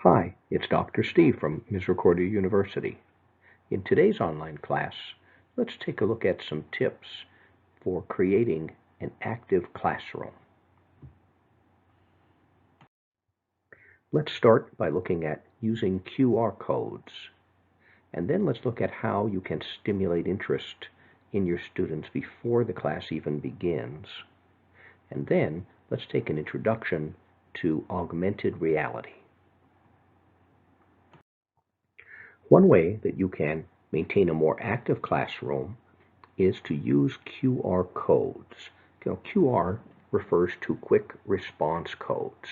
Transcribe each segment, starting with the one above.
Hi, it's Dr. Steve from Misericordia University. In today's online class, let's take a look at some tips for creating an active classroom. Let's start by looking at using QR codes, and then let's look at how you can stimulate interest in your students before the class even begins. And then let's take an introduction to augmented reality. One way that you can maintain a more active classroom is to use QR codes. QR refers to quick response codes.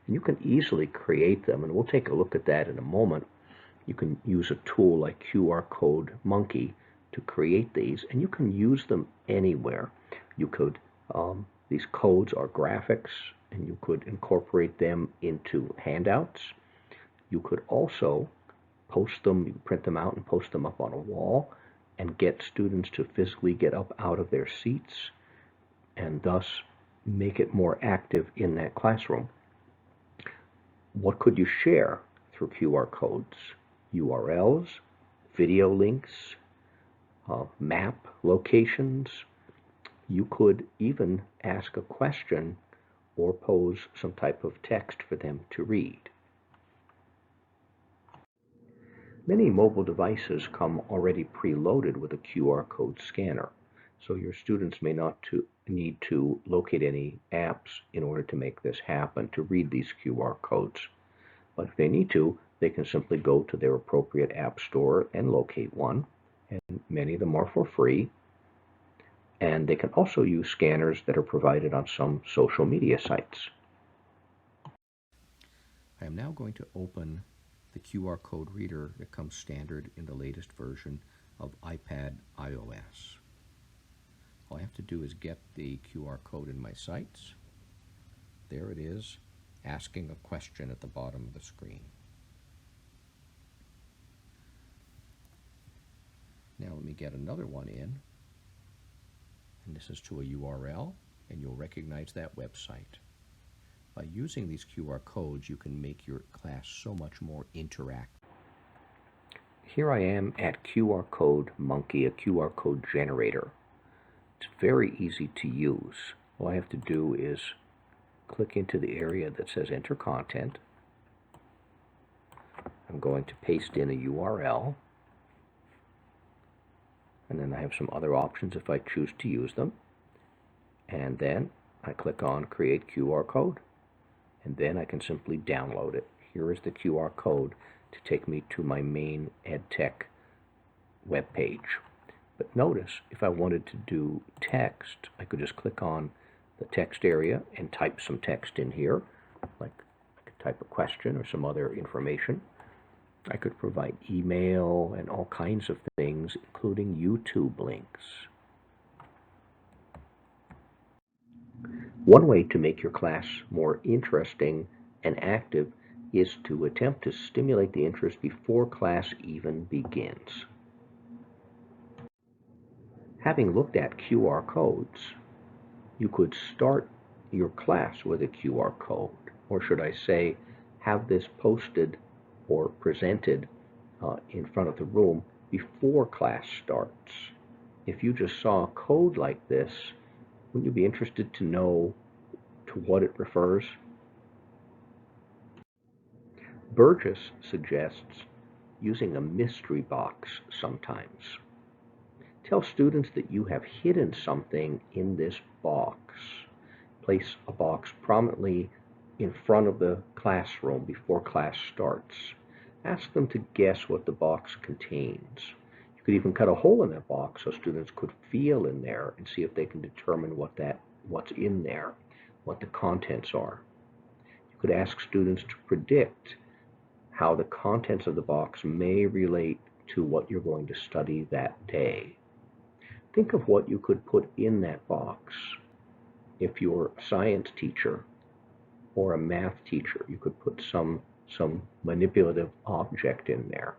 And you can easily create them, and we'll take a look at that in a moment. You can use a tool like QR Code Monkey to create these, and you can use them anywhere. You could, these codes are graphics, and you could incorporate them into handouts. You could also post them, you print them out and post them up on a wall and get students to physically get up out of their seats and thus make it more active in that classroom. What could you share through QR codes? URLs, video links, map locations. You could even ask a question or pose some type of text for them to read. Many mobile devices come already preloaded with a QR code scanner, so your students may not need to locate any apps in order to make this happen, to read these QR codes. But if they need to, they can simply go to their appropriate app store and locate one, and many of them are for free. And they can also use scanners that are provided on some social media sites. I am now going to open the QR code reader that comes standard in the latest version of iPad iOS. All I have to do is get the QR code in my sights. There it is, asking a question at the bottom of the screen. Now let me get another one in, and this is to a URL, and you'll recognize that website. By using these QR codes, you can make your class so much more interactive. Here I am at QR Code Monkey, a QR code generator. It's very easy to use. All I have to do is click into the area that says Enter Content. I'm going to paste in a URL, and then I have some other options if I choose to use them. And then I click on Create QR Code. And then I can simply download it. Here is the QR code to take me to my main EdTech web page. But notice, if I wanted to do text, I could just click on the text area and type some text in here, like I could type a question or some other information. I could provide email and all kinds of things, including YouTube links. One way to make your class more interesting and active is to attempt to stimulate the interest before class even begins. Having looked at QR codes, you could start your class with a QR code, or should I say, have this posted or presented in front of the room before class starts. If you just saw a code like this, wouldn't you be interested to know to what it refers? Burgess suggests using a mystery box sometimes. Tell students that you have hidden something in this box. Place a box prominently in front of the classroom before class starts. Ask them to guess what the box contains. You could even cut a hole in that box so students could feel in there and see if they can determine what's in there, what the contents are. You could ask students to predict how the contents of the box may relate to what you're going to study that day. Think of what you could put in that box. If you're a science teacher or a math teacher, you could put some manipulative object in there.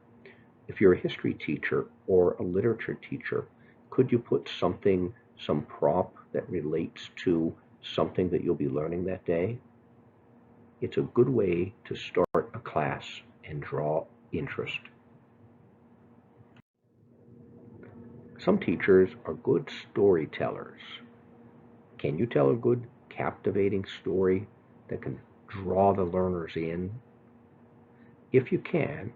If you're a history teacher or a literature teacher, could you put something, some prop that relates to something that you'll be learning that day? It's a good way to start a class and draw interest. Some teachers are good storytellers. Can you tell a good, captivating story that can draw the learners in? If you can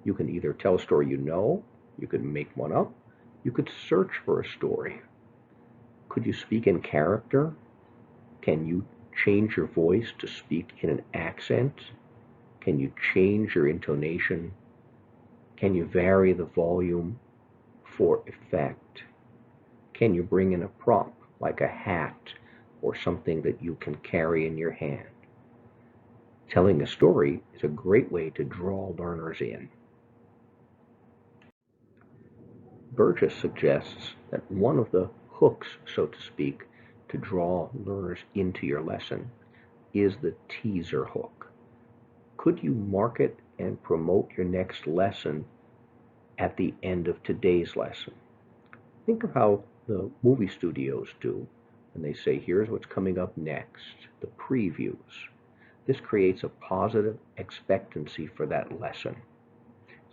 either tell a story you know, you could make one up, you could search for a story. Could you speak in character? Can you change your voice to speak in an accent? Can you change your intonation? Can you vary the volume for effect? Can you bring in a prop like a hat or something that you can carry in your hand? Telling a story is a great way to draw learners in. Burgess suggests that one of the hooks, so to speak, to draw learners into your lesson is the teaser hook. Could you market and promote your next lesson at the end of today's lesson? Think of how the movie studios do, and they say, here's what's coming up next, the previews. This creates a positive expectancy for that lesson.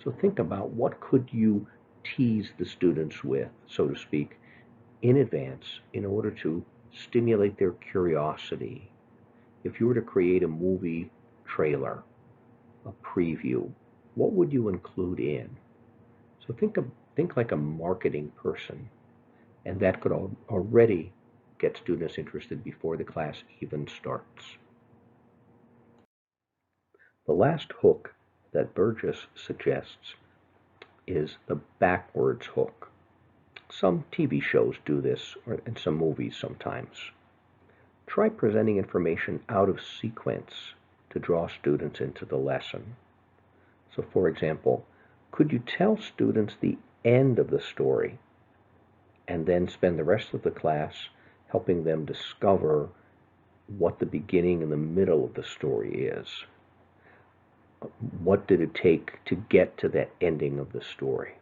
So think about what could you tease the students with, so to speak, in advance in order to stimulate their curiosity. If you were to create a movie trailer, a preview, what would you include in? So think like a marketing person, and that could already get students interested before the class even starts. The last hook that Burgess suggests is the backwards hook. Some TV shows do this, and some movies sometimes. Try presenting information out of sequence to draw students into the lesson. So for example, could you tell students the end of the story and then spend the rest of the class helping them discover what the beginning and the middle of the story is? What did it take to get to that ending of the story?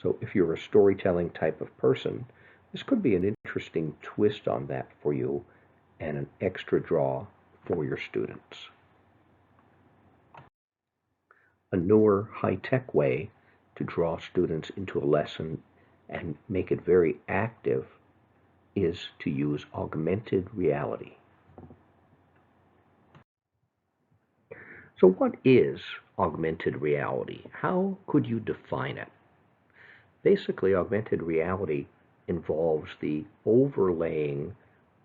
So if you're a storytelling type of person, this could be an interesting twist on that for you and an extra draw for your students. A newer high-tech way to draw students into a lesson and make it very active is to use augmented reality. So what is augmented reality? How could you define it? Basically, augmented reality involves the overlaying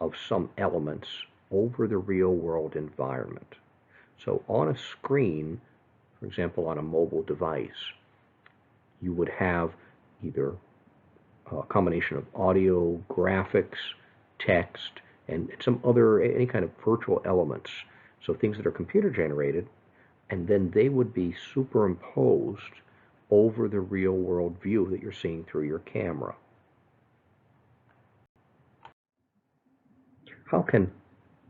of some elements over the real-world environment. So on a screen, for example, on a mobile device, you would have either a combination of audio, graphics, text, and any kind of virtual elements. So things that are computer generated, and then they would be superimposed over the real world view that you're seeing through your camera. How can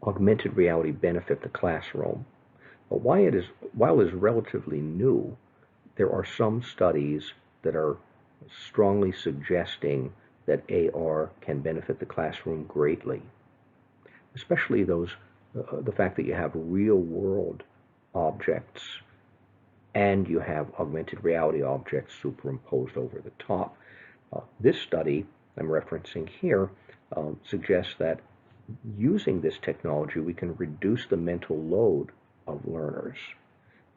augmented reality benefit the classroom? Well, while it is relatively new, there are some studies that are strongly suggesting that AR can benefit the classroom greatly, especially the fact that you have real world objects and you have augmented reality objects superimposed over the top. This study I'm referencing here suggests that using this technology we can reduce the mental load of learners,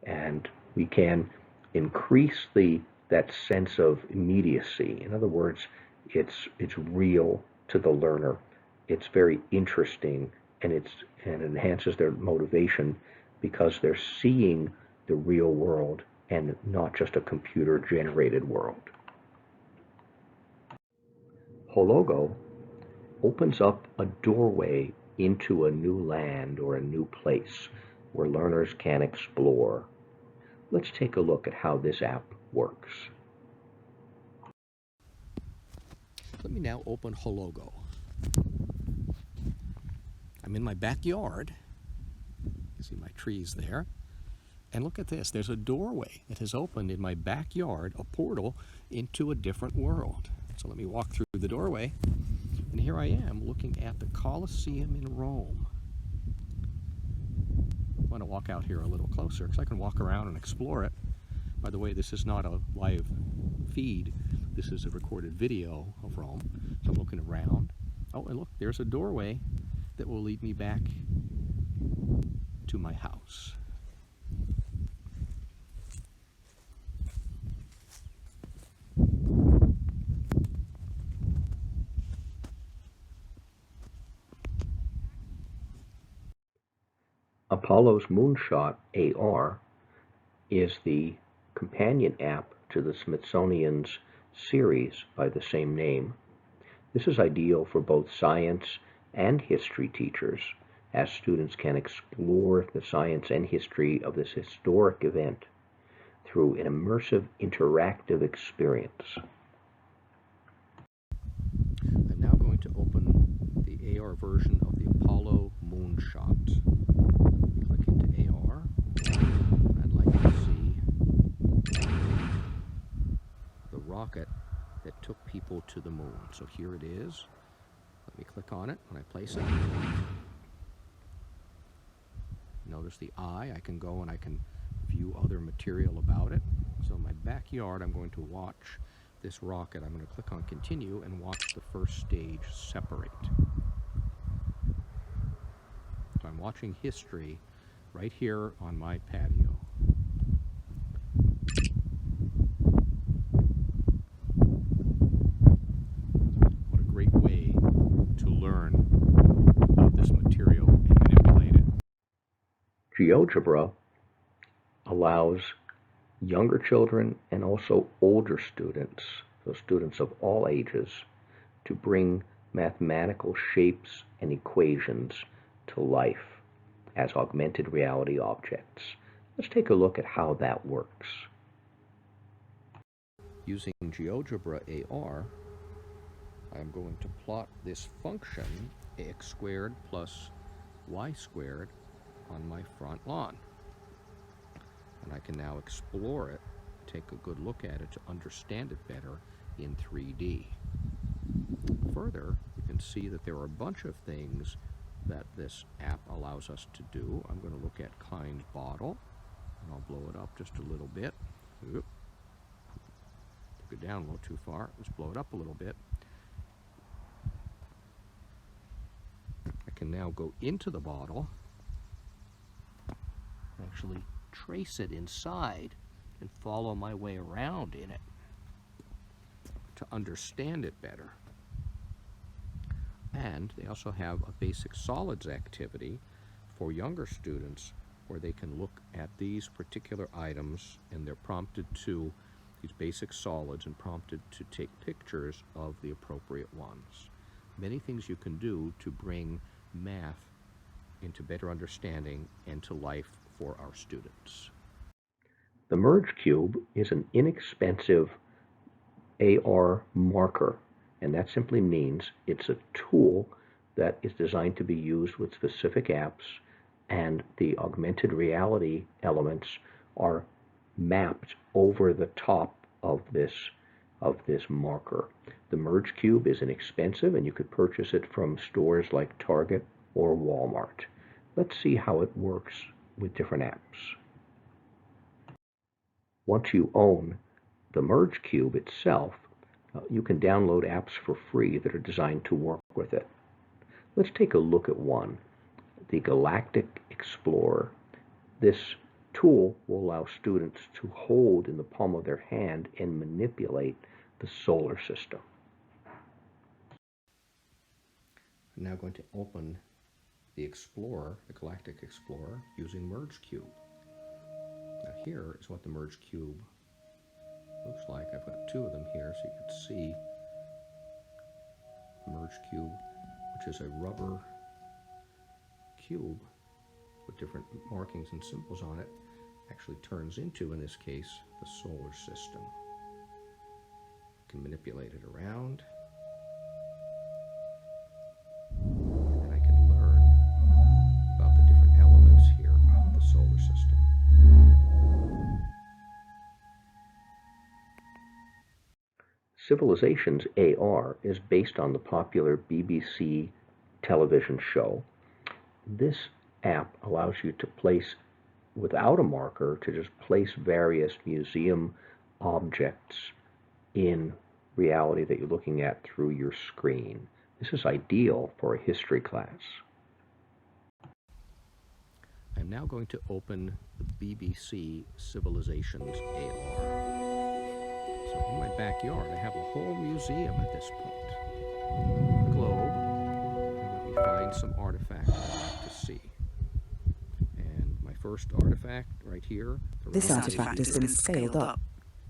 and we can increase that sense of immediacy. In other words, it's real to the learner. It's very interesting, and it enhances their motivation because they're seeing the real world and not just a computer generated world. Hologo opens up a doorway into a new land or a new place where learners can explore. Let's take a look at how this app works. Let me now open Hologo. I'm in my backyard. You see my trees there. And look at this, there's a doorway that has opened in my backyard, a portal into a different world. So let me walk through the doorway, and here I am looking at the Colosseum in Rome. want to walk out here a little closer because I can walk around and explore it. By the way, this is not a live feed. This is a recorded video of Rome. So I'm looking around. Oh, and look, there's a doorway that will lead me back to my house. Apollo's Moonshot AR is the companion app to the Smithsonian's series by the same name. This is ideal for both science and history teachers, as students can explore the science and history of this historic event through an immersive, interactive experience. I'm now going to open the AR version of the Apollo Moonshot. Click into AR. I'd like to see the rocket that took people to the moon. So here it is. Let me click on it when I place it. Notice the eye. I can go and I can view other material about it. So in my backyard, I'm going to watch this rocket. I'm going to click on continue and watch the first stage separate. So I'm watching history right here on my patio. What a great way to learn about this material and manipulate it. GeoGebra allows younger children and also older students, so students of all ages, to bring mathematical shapes and equations to life as augmented reality objects. Let's take a look at how that works. Using GeoGebra AR, I'm going to plot this function, x squared plus y squared, on my front lawn. And I can now explore it, take a good look at it to understand it better in 3D. Further, you can see that there are a bunch of things that this app allows us to do. I'm going to look at kind bottle, and I'll blow it up just a little bit. Oop. Took it down a little too far. Let's blow it up a little bit. I can now go into the bottle, actually trace it inside and follow my way around in it to understand it better. And they also have a basic solids activity for younger students where they can look at these particular items and they're prompted to these basic solids and prompted to take pictures of the appropriate ones. Many things you can do to bring math into better understanding and to life for our students. The Merge Cube is an inexpensive AR marker, and that simply means it's a tool that is designed to be used with specific apps, and the augmented reality elements are mapped over the top of this marker. The Merge Cube is inexpensive, and you could purchase it from stores like Target or Walmart. Let's see how it works with different apps. Once you own the Merge Cube itself, you can download apps for free that are designed to work with it. Let's take a look at one, the Galactic Explorer. This tool will allow students to hold in the palm of their hand and manipulate the solar system. I'm now going to open the Explorer, the Galactic Explorer, using Merge Cube. Now here is what the Merge Cube looks like. I've got two of them here so you can see the Merge Cube, which is a rubber cube with different markings and symbols on it, actually turns into, in this case, the solar system. You can manipulate it around, and I can learn about the different elements here of the solar system. Civilizations AR is based on the popular BBC television show. This app allows you to place without a marker to just place various museum objects in reality that you're looking at through your screen. This is ideal for a history class. I'm now going to open the BBC Civilizations AR. So in my backyard, I have a whole museum at this point. The globe, and let me find some artifacts I'd like to see. And my first artifact right here. This artifact has been scaled up.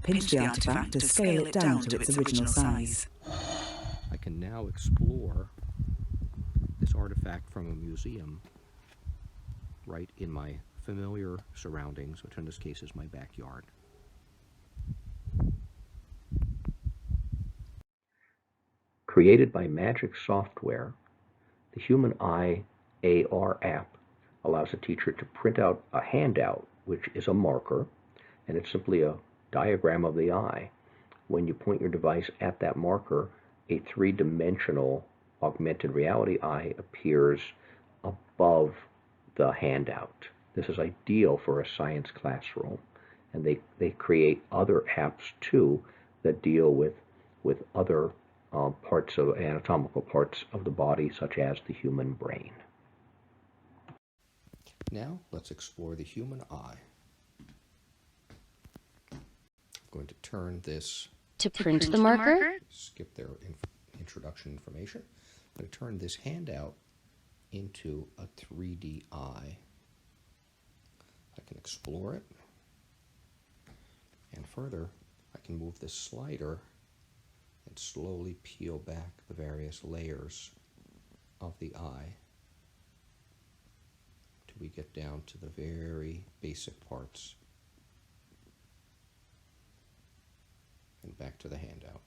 Pinch the artifact to scale it down to its original size. I can now explore this artifact from a museum right in my familiar surroundings, which in this case is my backyard. Created by Magic Software, the Human Eye AR app allows a teacher to print out a handout, which is a marker, and it's simply a diagram of the eye. When you point your device at that marker, a three-dimensional augmented reality eye appears above the handout. This is ideal for a science classroom, and they create other apps too that deal with other parts of anatomical parts of the body, such as the human brain. Now let's explore the human eye. I'm going to turn this to print the marker. Skip their introduction information. I'm going to turn this handout into a 3D eye. I can explore it, and further I can move this slider and slowly peel back the various layers of the eye till we get down to the very basic parts and back to the handout.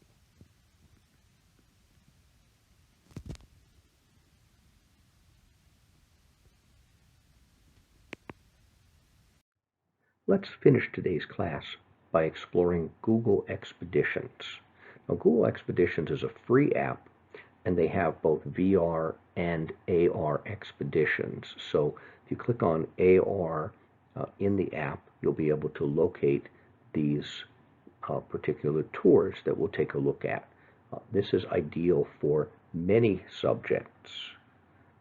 Let's finish today's class by exploring Google Expeditions. Now, Google Expeditions is a free app, and they have both VR and AR expeditions. So if you click on AR in the app, you'll be able to locate these particular tours that we'll take a look at. This is ideal for many subjects,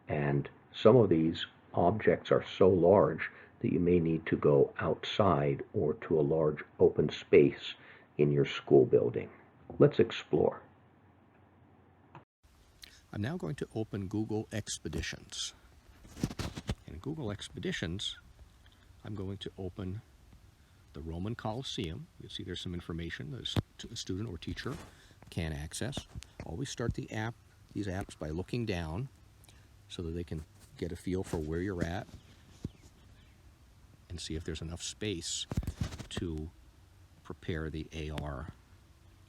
and some of these objects are so large that you may need to go outside or to a large open space in your school building. Let's explore. I'm now going to open Google Expeditions. In Google Expeditions, I'm going to open the Roman Colosseum. You see there's some information that a student or teacher can access. Always start these apps by looking down so that they can get a feel for where you're at and see if there's enough space to prepare the AR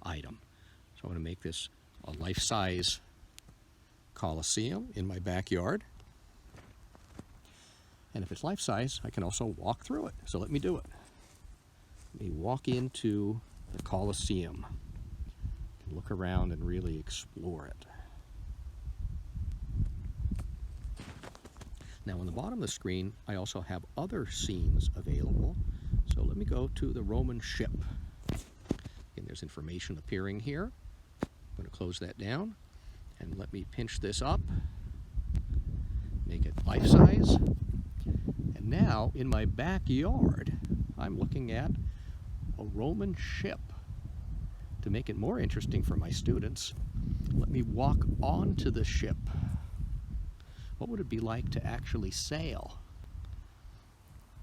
item. So I'm going to make this a life-size Colosseum in my backyard. And if it's life-size, I can also walk through it. So let me do it. Let me walk into the Colosseum and look around and really explore it. Now on the bottom of the screen, I also have other scenes available. So let me go to the Roman ship. Again, there's information appearing here. I'm going to close that down and let me pinch this up, make it life-size. And now in my backyard, I'm looking at a Roman ship. To make it more interesting for my students, let me walk onto the ship. What would it be like to actually sail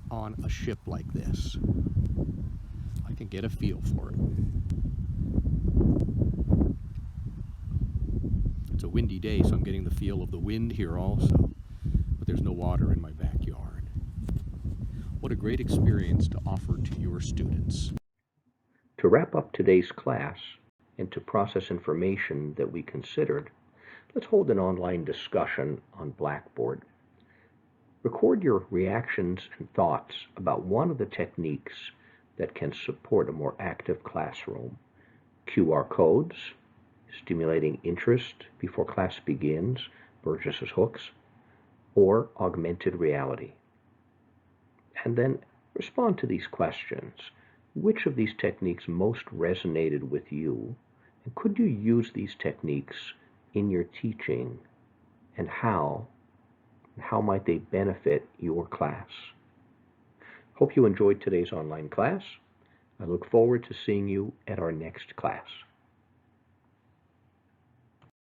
on a ship like this? I can get a feel for it. It's a windy day, so I'm getting the feel of the wind here also, but there's no water in my backyard. What a great experience to offer to your students. To wrap up today's class and to process information that we considered, let's hold an online discussion on Blackboard. Record your reactions and thoughts about one of the techniques that can support a more active classroom. QR codes, stimulating interest before class begins, Burgess's hooks, or augmented reality. And then Respond to these questions. Which of these techniques most resonated with you? And could you use these techniques in your teaching? And how? And how might they benefit your class? Hope you enjoyed today's online class. I look forward to seeing you at our next class.